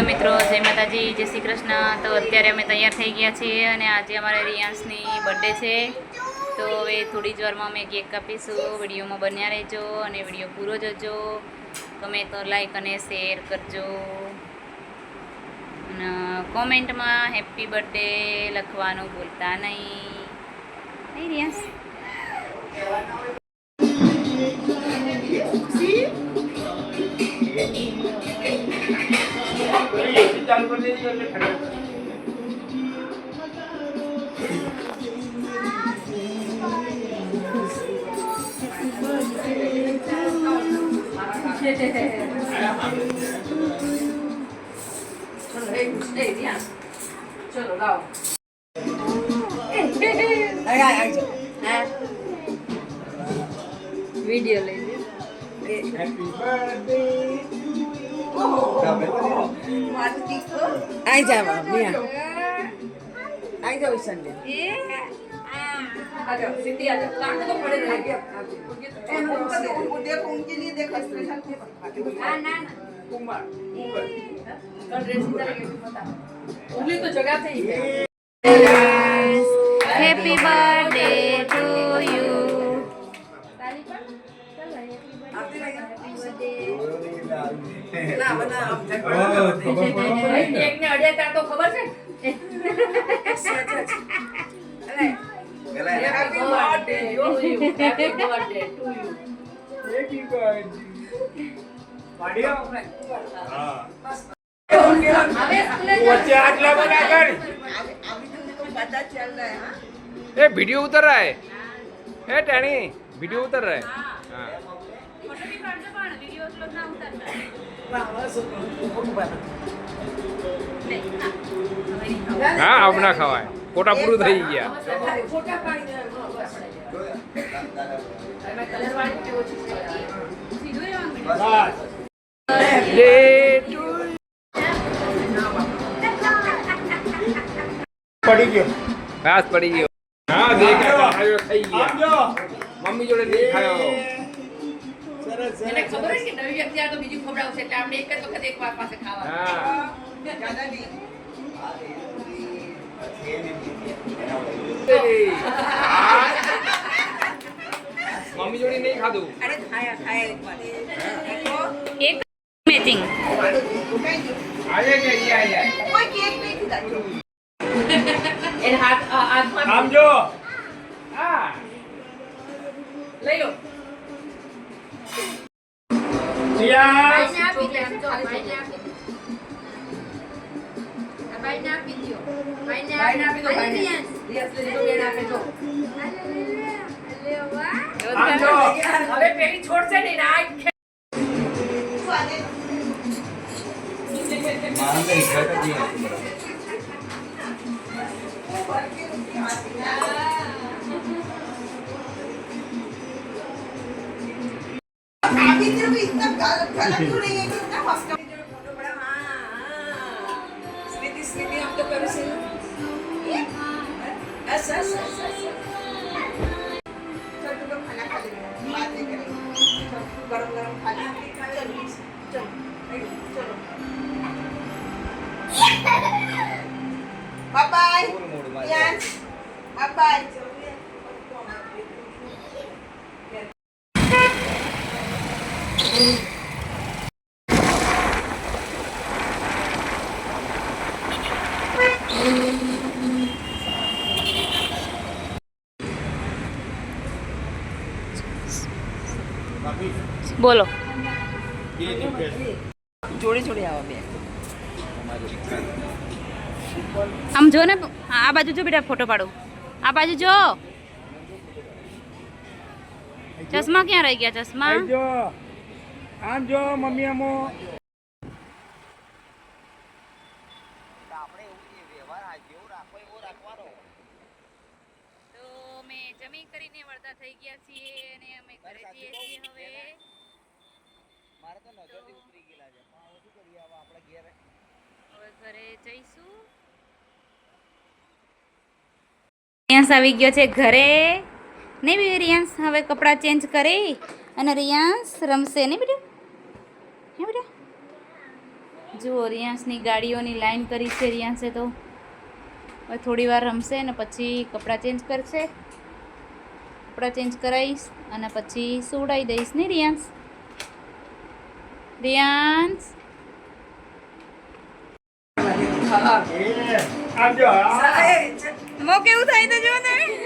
Hello મિત્રો, જય માતાજી, જય શ્રી કૃષ્ણ। તો અત્યારે અમે તૈયાર થઈ ગયા છીએ અને આજે અમારે રિયાંશની બર્થડે છે। તો હવે થોડી જ વારમાં અમે કેક કાપીશું। વિડીયોમાં બન્યા રહેજો અને વિડીયો પૂરો જોજો। ગમે તો લાઈક અને શેર કરજો અને કોમેન્ટમાં હેપી બર્થડે લખવાનું ભૂલતા નહીં રિયાંશ। चालू कर दीजिए और खड़े चलो लाओ वीडियो ले हैप्पी बर्थडे आई जाओ मिया आई जाओ संडे आ जाओ सिद्धि आ जाओ काट तो पड़े रहेगा देखो उनके लिए देखो स्पेशल ना कुमार कल ड्रेस की तरह के पता उंगली तो जगह पे ही है। Happy birthday to you. ના મને આમ એક ને અડ્યા તો ખબર છે અલે happy birthday to you happy birthday to you happy birthday बढ़िया हां હવે સ્કૂલે बच्चे हाथ लगा कर अभी तुमको पता चल रहा है हां ए वीडियो उतर रहा है ए टैनी वीडियो उतर रहा है हाँ ફોટો બી પાડજો પણ વિડિયો એટલો ના ઉતારતા। हाँ अब ना खवाए कोटा पूરું થઈ ગયા। ફોટા પાડી દે મેં કલર વાળી કે ઓછી છે સીધું રહેવાનું बस डे टू पड़ी गयो घास पड़ी गयो। हाँ देख खायो खाई आम गया जो मम्मी जोड़े नहीं खायो। सरस એને सरस ખબર છે કે નવી વ્યક્તિ આ તો બીજું ખવડાવશે એટલે આપણે એક જ વખત એક વાર પાસે ખાવા हाँ જ્યાદા નહીં मम्मी जोड़े नहीं खादू અરે ખાયા ખાયા એક વાર देखो એક મેચિંગ आए क्या ये आए કોઈ કેક નહીં ખીધા એને હાથમાં आम जो हाँ લઈ લો यस ભાઈને આપી દે જો ભાઈને આપી દે ભાઈને આપી દો ભાઈને આપી દો ભાઈને યસ લઈ લો બેન આપી દો આમ જો હવે પેલી છોડશે નહીં ને આ अभी तेरे को इतना गलत क्यों नहीं है कि इतना फर्स्ट का फोटो बड़ा हां स्मृति स्मृति हम तो करो से ये ऐसा ऐसा ऐसा चल तू लोग खाना खा ले बातें करेंगे गरम गरम खा ले चल चलो bye bye yes bye bye બોલો। ये नहीं पेश જોડે જોડે આવો બે આમ જો ને આ બાજુ જો બેટા ફોટો પાડો આ બાજુ જો। ચશ્મા ક્યાં રહી ગયા ચશ્મા? आई जो आम जो मम्मी अमो તો અમે જમી કરીને વળતા થઈ ગયા છીએ અને અમે ઘરે જઈએ છીએ હવે। મારે તો નજરથી ઉતરી ગયેલા છે પણ હવે શું કરીએ હવે આપણે ઘેર હવે ઘરે જઈશું। રિયાંશ આવી ગયો છે ઘરે નહીં બી રિયાંશ હવે કપડાં ચેન્જ કરી અને રિયાંશ રમશે નહીં બેટા હે બેટા જુઓ રિયાંશની ગાડીઓની લાઈન કરી છે રિયાંશે તો હવે થોડી વાર રમશે ને પછી કપડાં ચેન્જ કરશે. કપડાં ચેન્જ કરાવીશ અને પછી સુવડાવી દઈશ ને રિયાંશ. રિયાંશ એ, આમ જો. મો કેવું થાય તો જો તમે